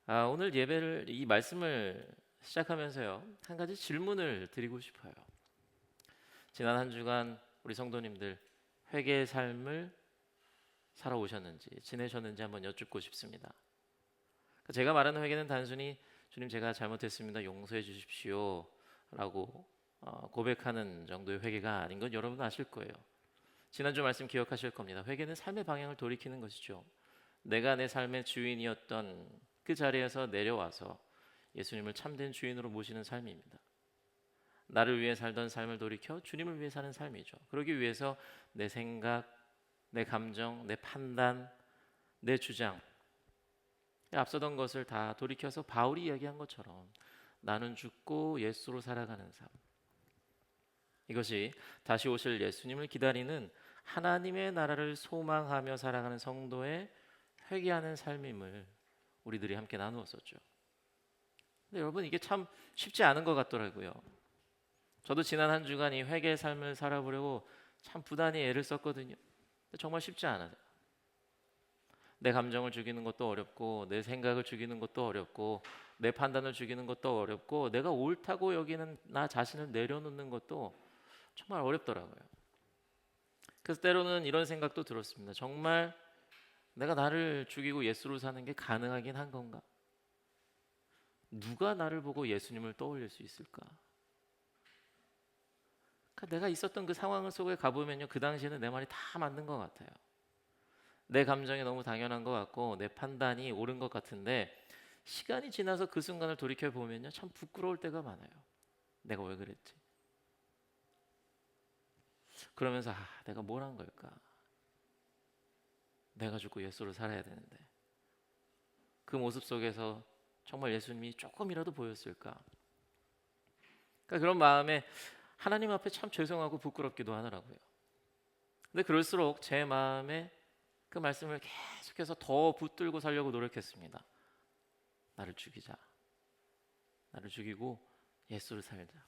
오늘 예배를 이 말씀을 시작하면서요. 한 가지 질문을 드리고 싶어요. 지난 한 주간 우리 성도님들 회개의 삶을 살아오셨는지 지내셨는지 한번 여쭙고 싶습니다. 제가 말하는 회개는 단순히 주님 제가 잘못했습니다. 용서해 주십시오 라고 고백하는 정도의 회개가 아닌 건 여러분 아실 거예요. 지난주 말씀 기억하실 겁니다. 회개는 삶의 방향을 돌이키는 것이죠. 내가 내 삶의 주인이었던 그 자리에서 내려와서 예수님을 참된 주인으로 모시는 삶입니다. 나를 위해 살던 삶을 돌이켜 주님을 위해 사는 삶이죠. 그러기 위해서 내 생각, 내 감정, 내 판단, 내 주장, 앞서던 것을 다 돌이켜서 바울이 이야기한 것처럼 나는 죽고 예수로 살아가는 삶. 이것이 다시 오실 예수님을 기다리는 하나님의 나라를 소망하며 살아가는 성도의 회개하는 삶임을 우리들이 함께 나누었었죠. 근데 여러분 이게 참 쉽지 않은 것 같더라고요. 저도 지난 한 주간 이 회개의 삶을 살아보려고 참 부단히 애를 썼거든요. 근데 정말 쉽지 않아요. 내 감정을 죽이는 것도 어렵고 내 생각을 죽이는 것도 어렵고 내 판단을 죽이는 것도 어렵고 내가 옳다고 여기는 나 자신을 내려놓는 것도 정말 어렵더라고요. 그래서 때로는 이런 생각도 들었습니다. 정말 내가 나를 죽이고 예수로 사는 게 가능하긴 한 건가? 누가 나를 보고 예수님을 떠올릴 수 있을까? 그러니까 내가 있었던 그 상황 속에 가보면요, 그 당시에는 내 말이 다 맞는 것 같아요. 내 감정이 너무 당연한 것 같고 내 판단이 옳은 것 같은데 시간이 지나서 그 순간을 돌이켜 보면요, 참 부끄러울 때가 많아요. 내가 왜 그랬지? 그러면서 내가 뭘 한 걸까? 내가 죽고 예수로 살아야 되는데 그 모습 속에서 정말 예수님이 조금이라도 보였을까? 그러니까 그런 마음에 하나님 앞에 참 죄송하고 부끄럽기도 하더라고요. 근데 그럴수록 제 마음에 그 말씀을 계속해서 더 붙들고 살려고 노력했습니다. 나를 죽이자. 나를 죽이고 예수를 살자.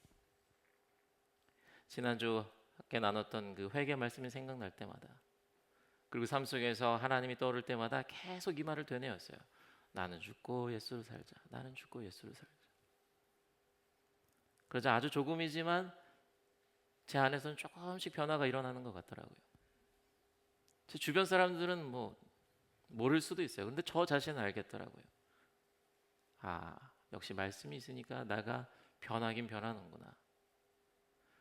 지난주 함께 나눴던 그 회개 말씀이 생각날 때마다, 그리고 삶 속에서 하나님이 떠오를 때마다 계속 이 말을 되뇌었어요. 나는 죽고 예수를 살자. 나는 죽고 예수를 살자. 그러자 아주 조금이지만 제 안에서는 조금씩 변화가 일어나는 것 같더라고요. 제 주변 사람들은 뭐 모를 수도 있어요. 근데 저 자신은 알겠더라고요. 역시 말씀이 있으니까 나가 변하긴 변하는구나.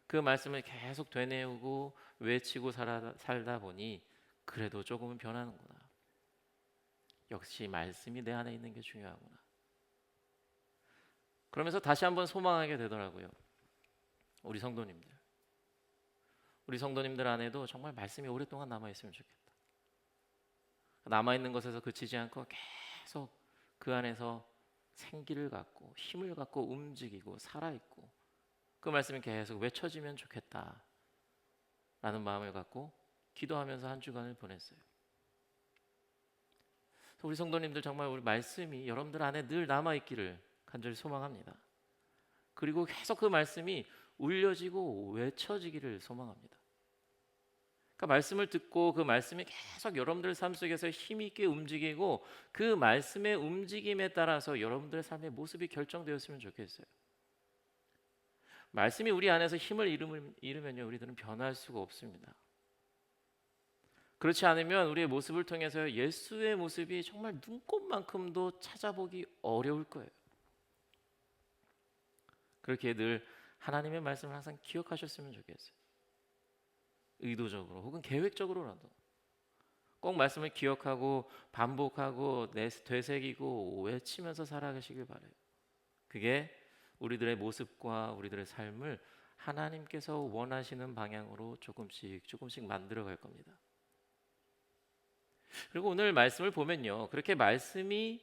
그 말씀을 계속 되뇌우고 외치고 살다 보니 그래도 조금은 변하는구나. 역시 말씀이 내 안에 있는 게 중요하구나. 그러면서 다시 한번 소망하게 되더라고요. 우리 성도님들. 우리 성도님들 안에도 정말 말씀이 오랫동안 남아있으면 좋겠다. 남아있는 것에서 그치지 않고 계속 그 안에서 생기를 갖고 힘을 갖고 움직이고 살아있고 그 말씀이 계속 외쳐지면 좋겠다 라는 마음을 갖고 기도하면서 한 주간을 보냈어요. 우리 성도님들 정말 우리 말씀이 여러분들 안에 늘 남아있기를 간절히 소망합니다. 그리고 계속 그 말씀이 울려지고 외쳐지기를 소망합니다. 그러니까 말씀을 듣고 그 말씀이 계속 여러분들 삶 속에서 힘 있게 움직이고 그 말씀의 움직임에 따라서 여러분들의 삶의 모습이 결정되었으면 좋겠어요. 말씀이 우리 안에서 힘을 잃으면요, 우리들은 변할 수가 없습니다. 그렇지 않으면 우리의 모습을 통해서 예수의 모습이 정말 눈꼽만큼도 찾아보기 어려울 거예요. 그렇게 늘 하나님의 말씀을 항상 기억하셨으면 좋겠어요. 의도적으로 혹은 계획적으로라도 꼭 말씀을 기억하고 반복하고 되새기고 외치면서 살아가시길 바라요. 그게 우리들의 모습과 우리들의 삶을 하나님께서 원하시는 방향으로 조금씩 만들어 갈 겁니다. 그리고 오늘 말씀을 보면요, 그렇게 말씀이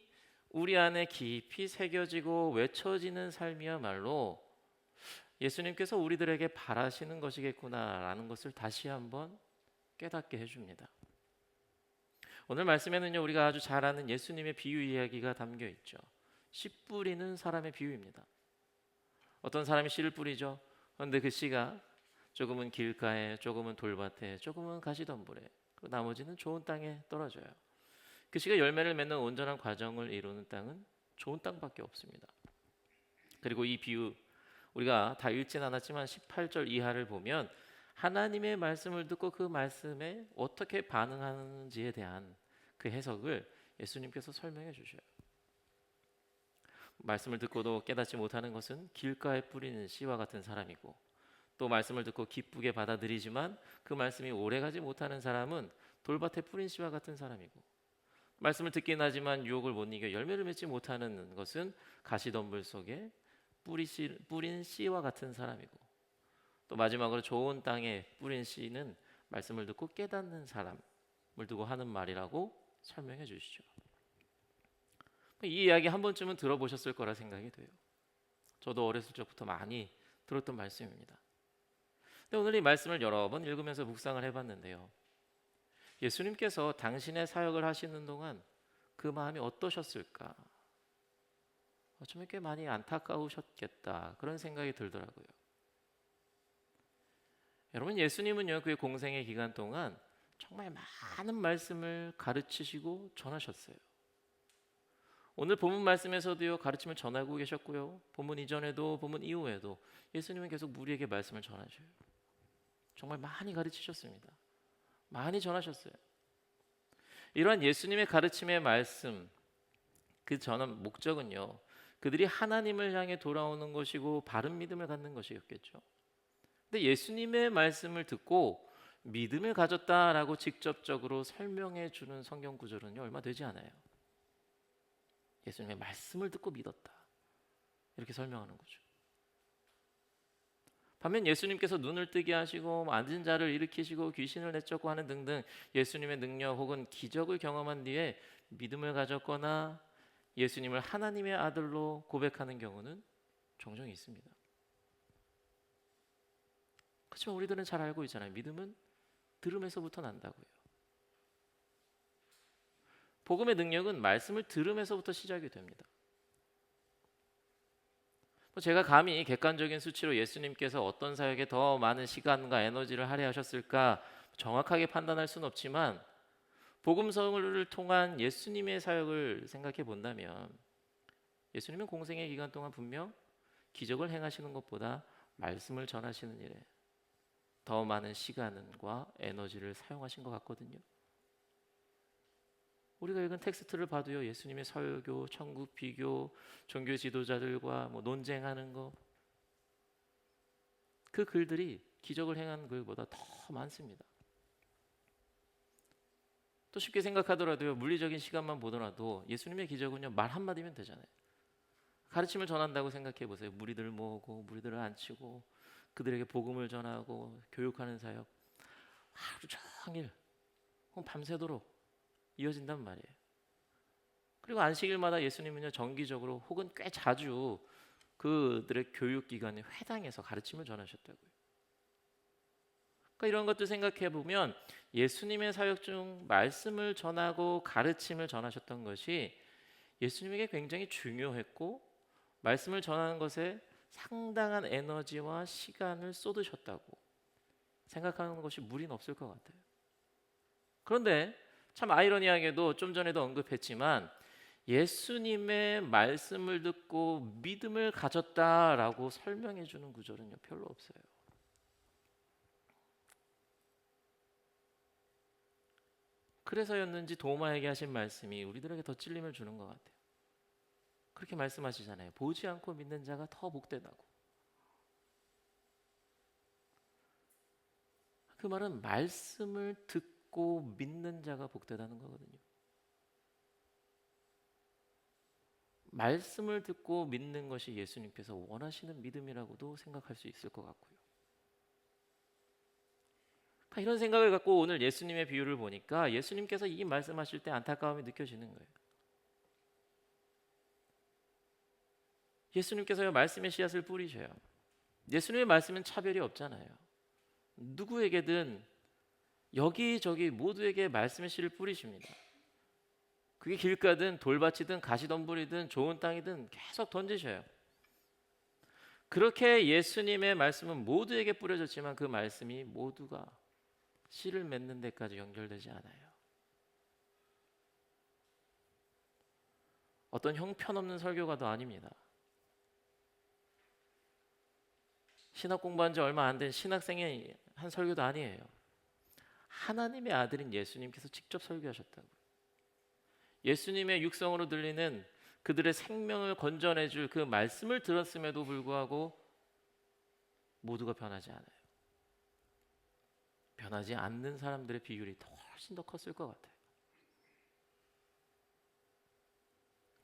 우리 안에 깊이 새겨지고 외쳐지는 삶이야말로 예수님께서 우리들에게 바라시는 것이겠구나라는 것을 다시 한번 깨닫게 해줍니다. 오늘 말씀에는요, 우리가 아주 잘 아는 예수님의 비유 이야기가 담겨 있죠. 씨 뿌리는 사람의 비유입니다. 어떤 사람이 씨를 뿌리죠. 그런데 그 씨가 조금은 길가에, 조금은 돌밭에, 조금은 가시덤불에, 그리고 나머지는 좋은 땅에 떨어져요. 그 씨가 열매를 맺는 온전한 과정을 이루는 땅은 좋은 땅밖에 없습니다. 그리고 이 비유 우리가 다 읽진 않았지만 18절 이하를 보면 하나님의 말씀을 듣고 그 말씀에 어떻게 반응하는지에 대한 그 해석을 예수님께서 설명해 주셔요. 말씀을 듣고도 깨닫지 못하는 것은 길가에 뿌리는 씨와 같은 사람이고, 또 말씀을 듣고 기쁘게 받아들이지만 그 말씀이 오래가지 못하는 사람은 돌밭에 뿌린 씨와 같은 사람이고, 말씀을 듣긴 하지만 유혹을 못 이겨 열매를 맺지 못하는 것은 가시덤불 속에 뿌린 씨와 같은 사람이고, 또 마지막으로 좋은 땅에 뿌린 씨는 말씀을 듣고 깨닫는 사람을 두고 하는 말이라고 설명해 주시죠. 이 이야기 한 번쯤은 들어보셨을 거라 생각이 돼요. 저도 어렸을 적부터 많이 들었던 말씀입니다. 근데 오늘 이 말씀을 여러 번 읽으면서 묵상을 해봤는데요. 예수님께서 당신의 사역을 하시는 동안 그 마음이 어떠셨을까? 어쩌면 꽤 많이 안타까우셨겠다, 그런 생각이 들더라고요. 여러분, 예수님은요, 그의 공생의 기간 동안 정말 많은 말씀을 가르치시고 전하셨어요. 오늘 본문 말씀에서도요, 가르침을 전하고 계셨고요, 본문 이전에도 본문 이후에도 예수님은 계속 우리에게 말씀을 전하셔요. 정말 많이 가르치셨습니다. 많이 전하셨어요. 이러한 예수님의 가르침의 말씀, 그 전한 목적은요, 그들이 하나님을 향해 돌아오는 것이고 바른 믿음을 갖는 것이었겠죠. 근데 예수님의 말씀을 듣고 믿음을 가졌다라고 직접적으로 설명해 주는 성경 구절은요, 얼마 되지 않아요. 예수님의 말씀을 듣고 믿었다, 이렇게 설명하는 거죠. 반면 예수님께서 눈을 뜨게 하시고 앉은 자를 일으키시고 귀신을 내쫓고 하는 등등 예수님의 능력 혹은 기적을 경험한 뒤에 믿음을 가졌거나 예수님을 하나님의 아들로 고백하는 경우는 종종 있습니다. 그렇지만 우리들은 잘 알고 있잖아요. 믿음은 들음에서부터 난다고요. 복음의 능력은 말씀을 들음에서부터 시작이 됩니다. 제가 감히 객관적인 수치로 예수님께서 어떤 사역에 더 많은 시간과 에너지를 할애하셨을까 정확하게 판단할 수는 없지만, 복음성을 통한 예수님의 사역을 생각해 본다면 예수님은 공생의 기간 동안 분명 기적을 행하시는 것보다 말씀을 전하시는 일에 더 많은 시간과 에너지를 사용하신 것 같거든요. 우리가 읽은 텍스트를 봐도요, 예수님의 설교, 천국 비교, 종교 지도자들과 논쟁하는 거, 그 글들이 기적을 행한 글보다 더 많습니다. 또 쉽게 생각하더라도요, 물리적인 시간만 보더라도 예수님의 기적은요, 말 한마디면 되잖아요. 가르침을 전한다고 생각해 보세요. 무리들을 모으고 무리들을 앉히고 그들에게 복음을 전하고 교육하는 사역, 하루 종일 밤새도록 이어진단 말이에요. 그리고 안식일마다 예수님은요, 정기적으로 혹은 꽤 자주 그들의 교육기관의 회당에서 가르침을 전하셨다고요. 그러니까 이런 것들 생각해 보면 예수님의 사역 중 말씀을 전하고 가르침을 전하셨던 것이 예수님에게 굉장히 중요했고, 말씀을 전하는 것에 상당한 에너지와 시간을 쏟으셨다고 생각하는 것이 무리는 없을 것 같아요. 그런데 참 아이러니하게도 좀 전에도 언급했지만 예수님의 말씀을 듣고 믿음을 가졌다라고 설명해 주는 구절은요, 별로 없어요. 그래서였는지 도마에게 하신 말씀이 우리들에게 더 찔림을 주는 것 같아요. 그렇게 말씀하시잖아요. 보지 않고 믿는 자가 더 복되다고. 그 말은 말씀을 듣고 믿는 자가 복되다는 거거든요. 말씀을 듣고 믿는 것이 예수님께서 원하시는 믿음이라고도 생각할 수 있을 것 같고요. 이런 생각을 갖고 오늘 예수님의 비유를 보니까 예수님께서 이 말씀하실 때 안타까움이 느껴지는 거예요. 예수님께서요, 말씀의 씨앗을 뿌리셔요. 예수님의 말씀은 차별이 없잖아요. 누구에게든 여기저기 모두에게 말씀의 씨를 뿌리십니다. 그게 길가든 돌밭이든 가시덤불이든 좋은 땅이든 계속 던지셔요. 그렇게 예수님의 말씀은 모두에게 뿌려졌지만 그 말씀이 모두가 씨를 맺는 데까지 연결되지 않아요. 어떤 형편없는 설교가도 아닙니다. 신학 공부한 지 얼마 안 된 신학생의 한 설교도 아니에요. 하나님의 아들인 예수님께서 직접 설교하셨다고. 예수님의 육성으로 들리는 그들의 생명을 건져내줄 그 말씀을 들었음에도 불구하고 모두가 변하지 않아요. 변하지 않는 사람들의 비율이 훨씬 더 컸을 것 같아요.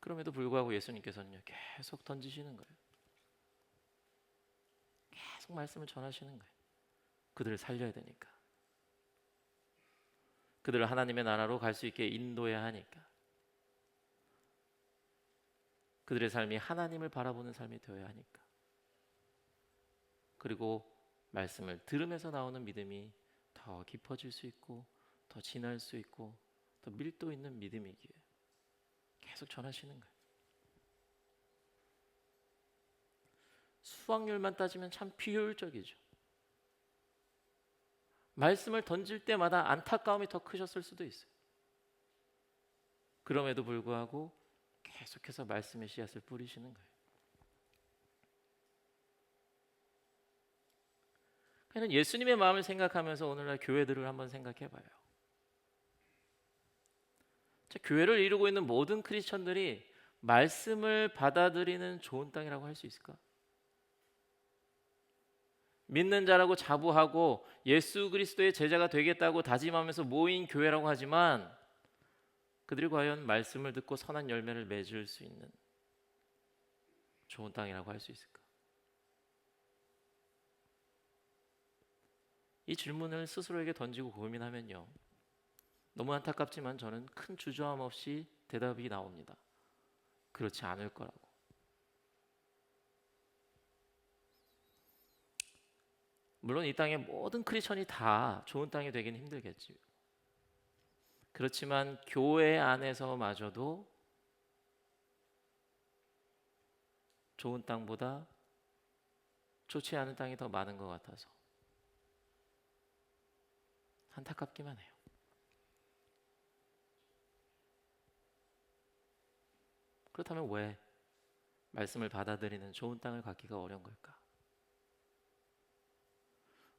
그럼에도 불구하고 예수님께서는요, 계속 던지시는 거예요. 계속 말씀을 전하시는 거예요. 그들을 살려야 되니까. 그들을 하나님의 나라로 갈 수 있게 인도해야 하니까. 그들의 삶이 하나님을 바라보는 삶이 되어야 하니까. 그리고 말씀을 들으면서 나오는 믿음이 더 깊어질 수 있고 더 진할 수 있고 더 밀도 있는 믿음이기에 계속 전하시는 거예요. 수확률만 따지면 참 비효율적이죠. 말씀을 던질 때마다 안타까움이 더 크셨을 수도 있어요. 그럼에도 불구하고 계속해서 말씀의 씨앗을 뿌리시는 거예요. 그냥 예수님의 마음을 생각하면서 오늘날 교회들을 한번 생각해 봐요. 교회를 이루고 있는 모든 크리스천들이 말씀을 받아들이는 좋은 땅이라고 할 수 있을까? 믿는 자라고 자부하고 예수 그리스도의 제자가 되겠다고 다짐하면서 모인 교회라고 하지만 그들이 과연 말씀을 듣고 선한 열매를 맺을 수 있는 좋은 땅이라고 할 수 있을까? 이 질문을 스스로에게 던지고 고민하면요, 너무 안타깝지만 저는 큰 주저함 없이 대답이 나옵니다. 그렇지 않을 거라고. 물론 이 땅의 모든 크리스천이 다 좋은 땅이 되기는 힘들겠지요. 그렇지만 교회 안에서마저도 좋은 땅보다 좋지 않은 땅이 더 많은 것 같아서 안타깝기만 해요. 그렇다면 왜 말씀을 받아들이는 좋은 땅을 갖기가 어려운 걸까?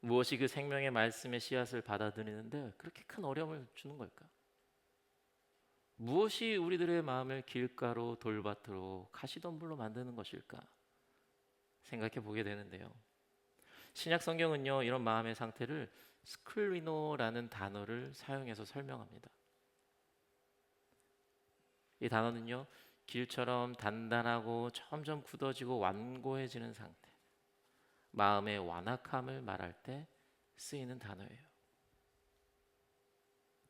무엇이 그 생명의 말씀의 씨앗을 받아들이는데 그렇게 큰 어려움을 주는 걸까? 무엇이 우리들의 마음을 길가로 돌밭으로 가시덤불로 만드는 것일까? 생각해 보게 되는데요. 신약 성경은요, 이런 마음의 상태를 스클리노라는 단어를 사용해서 설명합니다. 이 단어는요, 길처럼 단단하고 점점 굳어지고 완고해지는 상태, 마음의 완악함을 말할 때 쓰이는 단어예요.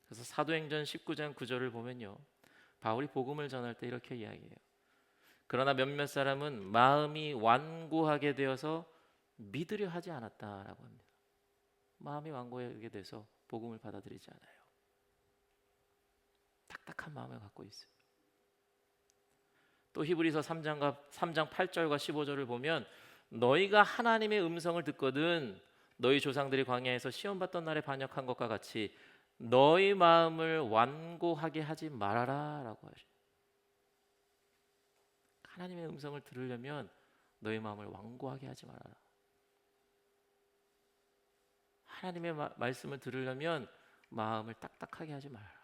그래서 사도행전 19장 9절을 보면요, 바울이 복음을 전할 때 이렇게 이야기해요. 그러나 몇몇 사람은 마음이 완고하게 되어서 믿으려 하지 않았다라고 합니다. 마음이 완고하게 돼서 복음을 받아들이지 않아요. 딱딱한 마음을 갖고 있어요. 또 히브리서 3장 8절과 15절을 보면 너희가 하나님의 음성을 듣거든 너희 조상들이 광야에서 시험받던 날에 반역한 것과 같이 너희 마음을 완고하게 하지 말아라 라고 하셔요. 하나님의 음성을 들으려면 너희 마음을 완고하게 하지 말아라. 하나님의 말씀을 들으려면 마음을 딱딱하게 하지 말아라.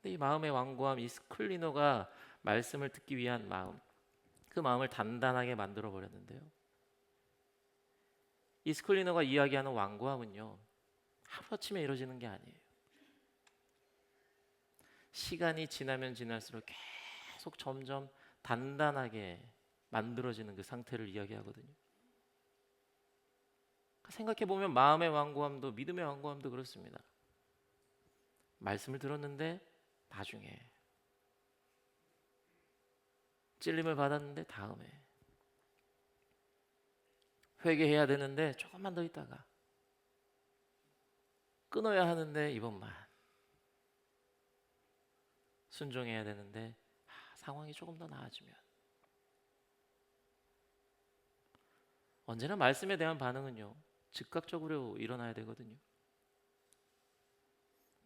근데 이 마음의 완고함, 이 스클리노가 말씀을 듣기 위한 마음, 그 마음을 단단하게 만들어 버렸는데요. 이 스클리노가 이야기하는 완고함은요, 하루아침에 이루어지는 게 아니에요. 시간이 지나면 지날수록 계속 점점 단단하게 만들어지는 그 상태를 이야기하거든요. 생각해보면 마음의 완고함도 믿음의 완고함도 그렇습니다. 말씀을 들었는데 나중에, 찔림을 받았는데 다음에, 회개해야 되는데 조금만 더 있다가, 끊어야 하는데 이번만, 순종해야 되는데 상황이 조금 더 나아지면. 언제나 말씀에 대한 반응은요, 즉각적으로 일어나야 되거든요.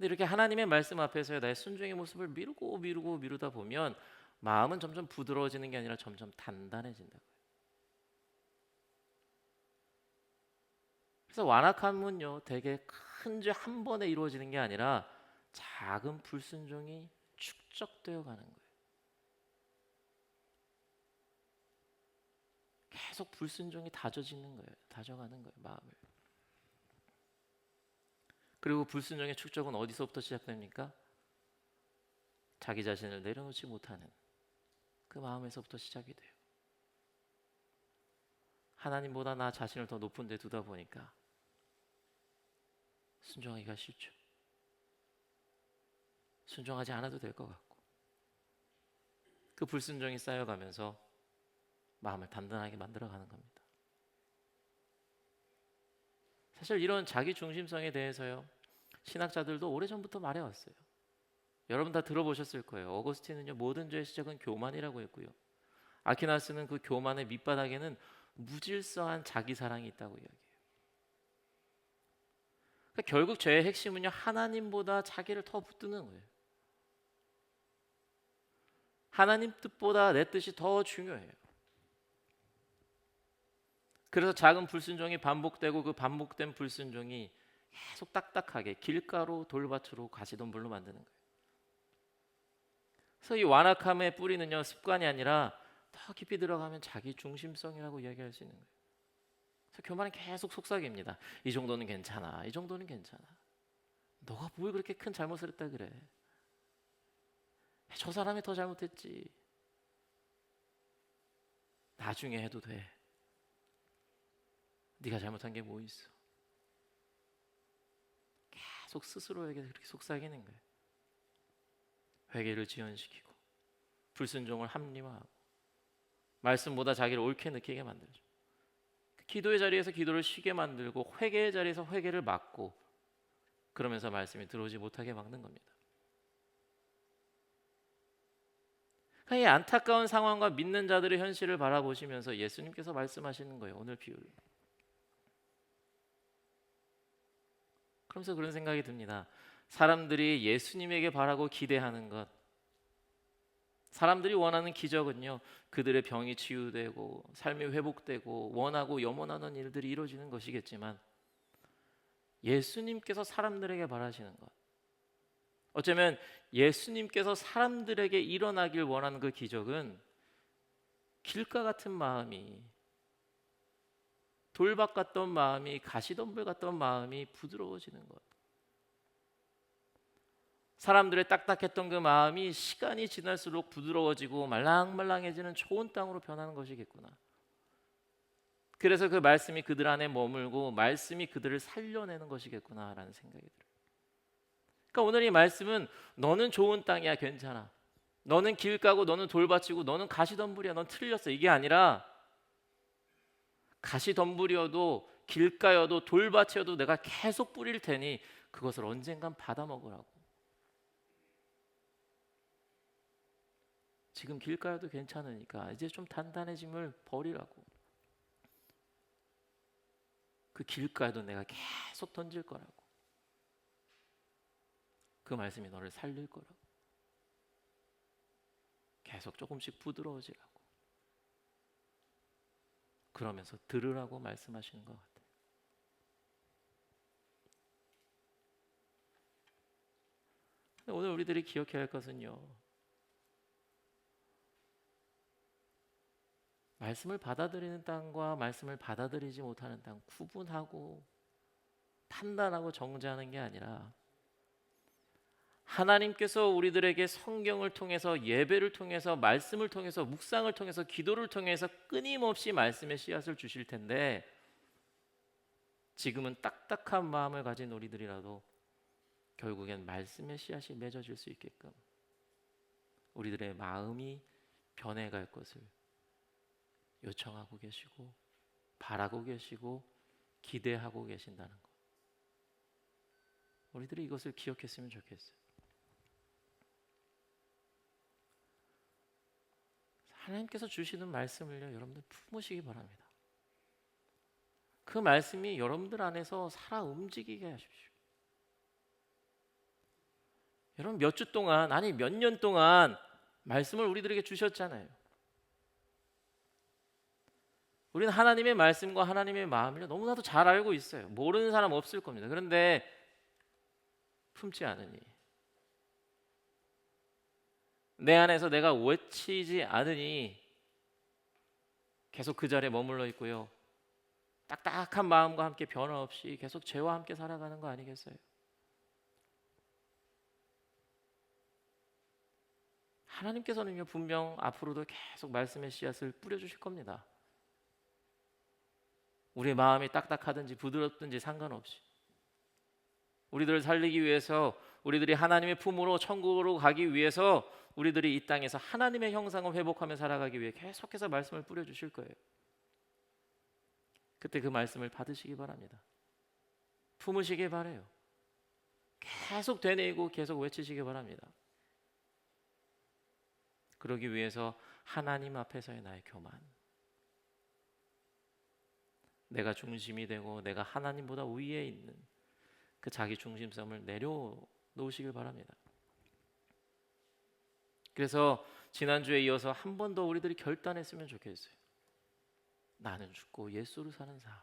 근데 이렇게 하나님의 말씀 앞에서 나의 순종의 모습을 미루다 보면 마음은 점점 부드러워지는 게 아니라 점점 단단해진다. 그래서 완악함은요, 되게 큰 죄 한 번에 이루어지는 게 아니라 작은 불순종이 축적되어 가는 거예요. 계속 불순종이 다져지는 거예요. 다져가는 거예요, 마음을. 그리고 불순종의 축적은 어디서부터 시작됩니까? 자기 자신을 내려놓지 못하는 그 마음에서부터 시작이 돼요. 하나님보다 나 자신을 더 높은 데 두다 보니까 순종하기가 쉽죠. 순종하지 않아도 될 것 같고, 그 불순종이 쌓여가면서 마음을 단단하게 만들어가는 겁니다. 사실 이런 자기 중심성에 대해서요, 신학자들도 오래전부터 말해왔어요. 여러분 다 들어보셨을 거예요. 어거스틴은요, 모든 죄의 시작은 교만이라고 했고요, 아퀴나스는 그 교만의 밑바닥에는 무질서한 자기 사랑이 있다고 이야기해요. 그러니까 결국 죄의 핵심은요, 하나님보다 자기를 더 붙드는 거예요. 하나님 뜻보다 내 뜻이 더 중요해요. 그래서 작은 불순종이 반복되고 그 반복된 불순종이 계속 딱딱하게 길가로 돌밭으로 가시덤불로 만드는 거예요. 그래서 이 완악함의 뿌리는요, 습관이 아니라 더 깊이 들어가면 자기 중심성이라고 이야기할 수 있는 거예요. 그래서 교만은 계속 속삭입니다. 이 정도는 괜찮아. 이 정도는 괜찮아. 너가 뭘 그렇게 큰 잘못을 했다 그래. 저 사람이 더 잘못했지. 나중에 해도 돼. 네가 잘못한 게 뭐 있어. 계속 스스로에게 그렇게 속삭이는 거예요. 회개를 지연시키고 불순종을 합리화하고 말씀보다 자기를 옳게 느끼게 만들죠. 기도의 자리에서 기도를 쉬게 만들고 회개의 자리에서 회개를 막고, 그러면서 말씀이 들어오지 못하게 막는 겁니다. 이 안타까운 상황과 믿는 자들의 현실을 바라보시면서 예수님께서 말씀하시는 거예요. 오늘 비유를. 그러면서 그런 생각이 듭니다. 사람들이 예수님에게 바라고 기대하는 것, 사람들이 원하는 기적은요, 그들의 병이 치유되고 삶이 회복되고 원하고 염원하는 일들이 이루어지는 것이겠지만, 예수님께서 사람들에게 바라시는 것, 어쩌면 예수님께서 사람들에게 일어나길 원하는 그 기적은 길가 같은 마음이, 돌밭 같던 마음이, 가시덤불 같던 마음이 부드러워지는 것, 사람들의 딱딱했던 그 마음이 시간이 지날수록 부드러워지고 말랑말랑해지는 좋은 땅으로 변하는 것이겠구나. 그래서 그 말씀이 그들 안에 머물고 말씀이 그들을 살려내는 것이겠구나라는 생각이 들어요. 그러니까 오늘 이 말씀은 너는 좋은 땅이야, 괜찮아. 너는 길가고 너는 돌밭이고 너는 가시덤불이야, 넌 틀렸어, 이게 아니라 가시덤불이어도 길가여도 돌밭이어도 내가 계속 뿌릴 테니 그것을 언젠간 받아 먹으라고. 지금 길가여도 괜찮으니까 이제 좀 단단해짐을 버리라고. 그 길가에도 내가 계속 던질 거라고. 그 말씀이 너를 살릴 거라고. 계속 조금씩 부드러워지라고. 그러면서 들으라고 말씀하시는 것 같아요. 오늘 우리들이 기억해야 할 것은요, 말씀을 받아들이는 땅과 말씀을 받아들이지 못하는 땅 구분하고 판단하고 정죄하는 게 아니라, 하나님께서 우리들에게 성경을 통해서, 예배를 통해서, 말씀을 통해서, 묵상을 통해서, 기도를 통해서 끊임없이 말씀의 씨앗을 주실 텐데, 지금은 딱딱한 마음을 가진 우리들이라도 결국엔 말씀의 씨앗이 맺어질 수 있게끔 우리들의 마음이 변해갈 것을 요청하고 계시고 바라고 계시고 기대하고 계신다는 것, 우리들이 이것을 기억했으면 좋겠어요. 하나님께서 주시는 말씀을요, 여러분들 품으시기 바랍니다. 그 말씀이 여러분들 안에서 살아 움직이게 하십시오. 여러분 몇 주 동안, 아니 몇 년 동안 말씀을 우리들에게 주셨잖아요. 우리는 하나님의 말씀과 하나님의 마음을 너무나도 잘 알고 있어요. 모르는 사람 없을 겁니다. 그런데 품지 않으니, 내 안에서 내가 외치지 않으니 계속 그 자리에 머물러 있고요. 딱딱한 마음과 함께 변화 없이 계속 죄와 함께 살아가는 거 아니겠어요? 하나님께서는요, 분명 앞으로도 계속 말씀의 씨앗을 뿌려주실 겁니다. 우리의 마음이 딱딱하든지 부드럽든지 상관없이 우리들을 살리기 위해서, 우리들이 하나님의 품으로 천국으로 가기 위해서, 우리들이 이 땅에서 하나님의 형상을 회복하며 살아가기 위해 계속해서 말씀을 뿌려주실 거예요. 그때 그 말씀을 받으시기 바랍니다. 품으시기 바라요. 계속 되뇌이고 계속 외치시기 바랍니다. 그러기 위해서 하나님 앞에서의 나의 교만, 내가 중심이 되고 내가 하나님보다 위에 있는 그 자기 중심성을 내려놓으시길 바랍니다. 그래서 지난주에 이어서 한 번 더 우리들이 결단했으면 좋겠어요. 나는 죽고 예수로 사는 삶.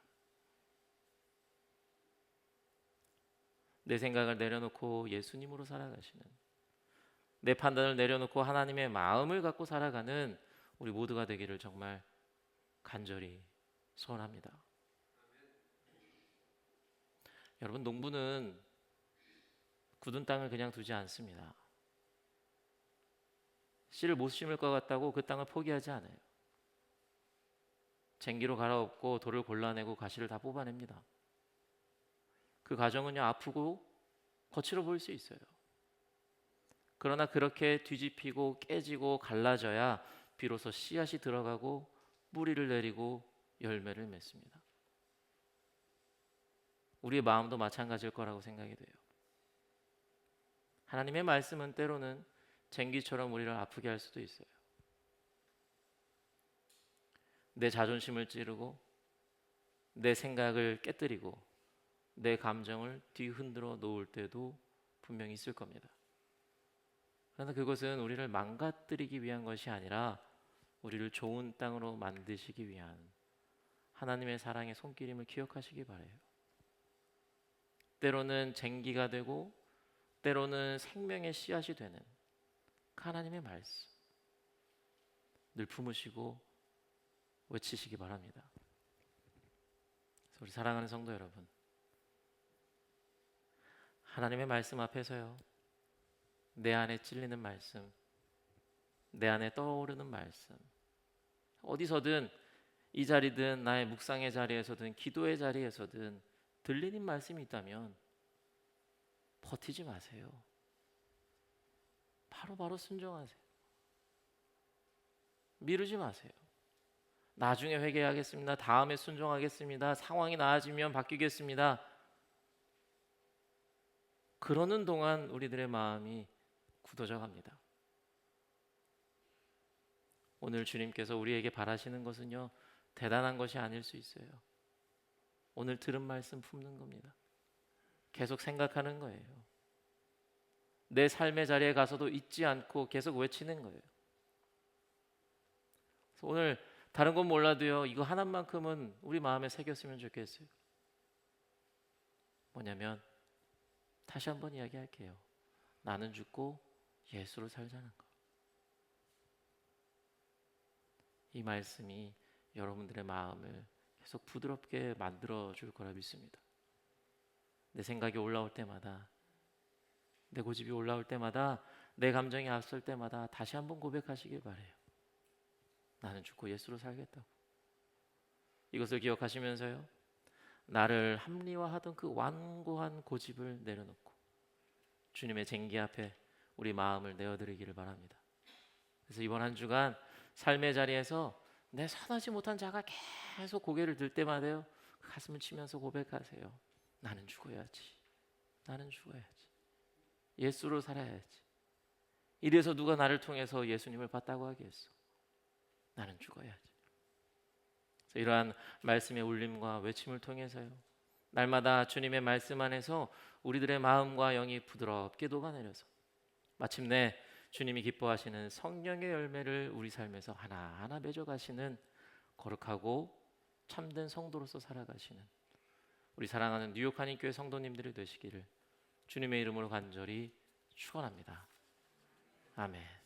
내 생각을 내려놓고 예수님으로 살아가시는, 내 판단을 내려놓고 하나님의 마음을 갖고 살아가는 우리 모두가 되기를 정말 간절히 소원합니다. 여러분, 농부는 굳은 땅을 그냥 두지 않습니다. 씨를 못 심을 것 같다고 그 땅을 포기하지 않아요. 쟁기로 갈아엎고 돌을 골라내고 가시를 다 뽑아냅니다. 그 과정은요, 아프고 거칠어 보일 수 있어요. 그러나 그렇게 뒤집히고 깨지고 갈라져야 비로소 씨앗이 들어가고 뿌리를 내리고 열매를 맺습니다. 우리의 마음도 마찬가지일 거라고 생각이 돼요. 하나님의 말씀은 때로는 쟁기처럼 우리를 아프게 할 수도 있어요. 내 자존심을 찌르고 내 생각을 깨뜨리고 내 감정을 뒤흔들어 놓을 때도 분명히 있을 겁니다. 그러나 그것은 우리를 망가뜨리기 위한 것이 아니라 우리를 좋은 땅으로 만드시기 위한 하나님의 사랑의 손길임을 기억하시기 바라요. 때로는 쟁기가 되고 때로는 생명의 씨앗이 되는 하나님의 말씀 늘 품으시고 외치시기 바랍니다. 그래서 우리 사랑하는 성도 여러분, 하나님의 말씀 앞에서요, 내 안에 찔리는 말씀, 내 안에 떠오르는 말씀, 어디서든, 이 자리든 나의 묵상의 자리에서든 기도의 자리에서든 들리는 말씀이 있다면 버티지 마세요. 바로바로 순종하세요. 미루지 마세요. 나중에 회개하겠습니다. 다음에 순종하겠습니다. 상황이 나아지면 바뀌겠습니다. 그러는 동안 우리들의 마음이 굳어져 갑니다. 오늘 주님께서 우리에게 바라시는 것은요, 대단한 것이 아닐 수 있어요. 오늘 들은 말씀 품는 겁니다. 계속 생각하는 거예요. 내 삶의 자리에 가서도 잊지 않고 계속 외치는 거예요. 그래서 오늘 다른 건 몰라도요, 이거 하나만큼은 우리 마음에 새겼으면 좋겠어요. 뭐냐면, 다시 한번 이야기할게요. 나는 죽고 예수로 살자는 거. 이 말씀이 여러분들의 마음을 계속 부드럽게 만들어 줄 거라 믿습니다. 내 생각이 올라올 때마다, 내 고집이 올라올 때마다, 내 감정이 앞설 때마다 다시 한번 고백하시길 바라요. 나는 죽고 예수로 살겠다고. 이것을 기억하시면서요, 나를 합리화하던 그 완고한 고집을 내려놓고 주님의 쟁기 앞에 우리 마음을 내어드리기를 바랍니다. 그래서 이번 한 주간 삶의 자리에서 내 선하지 못한 자가 계속 고개를 들 때마다요, 가슴을 치면서 고백하세요. 나는 죽어야지. 나는 죽어야지. 예수로 살아야지. 이래서 누가 나를 통해서 예수님을 봤다고 하겠어. 나는 죽어야지. 그래서 이러한 말씀의 울림과 외침을 통해서요, 날마다 주님의 말씀 안에서 우리들의 마음과 영이 부드럽게 녹아내려서 마침내 주님이 기뻐하시는 성령의 열매를 우리 삶에서 하나하나 맺어가시는 거룩하고 참된 성도로서 살아가시는 우리 사랑하는 뉴욕 한인교회 성도님들이 되시기를 주님의 이름으로 간절히 축원합니다. 아멘.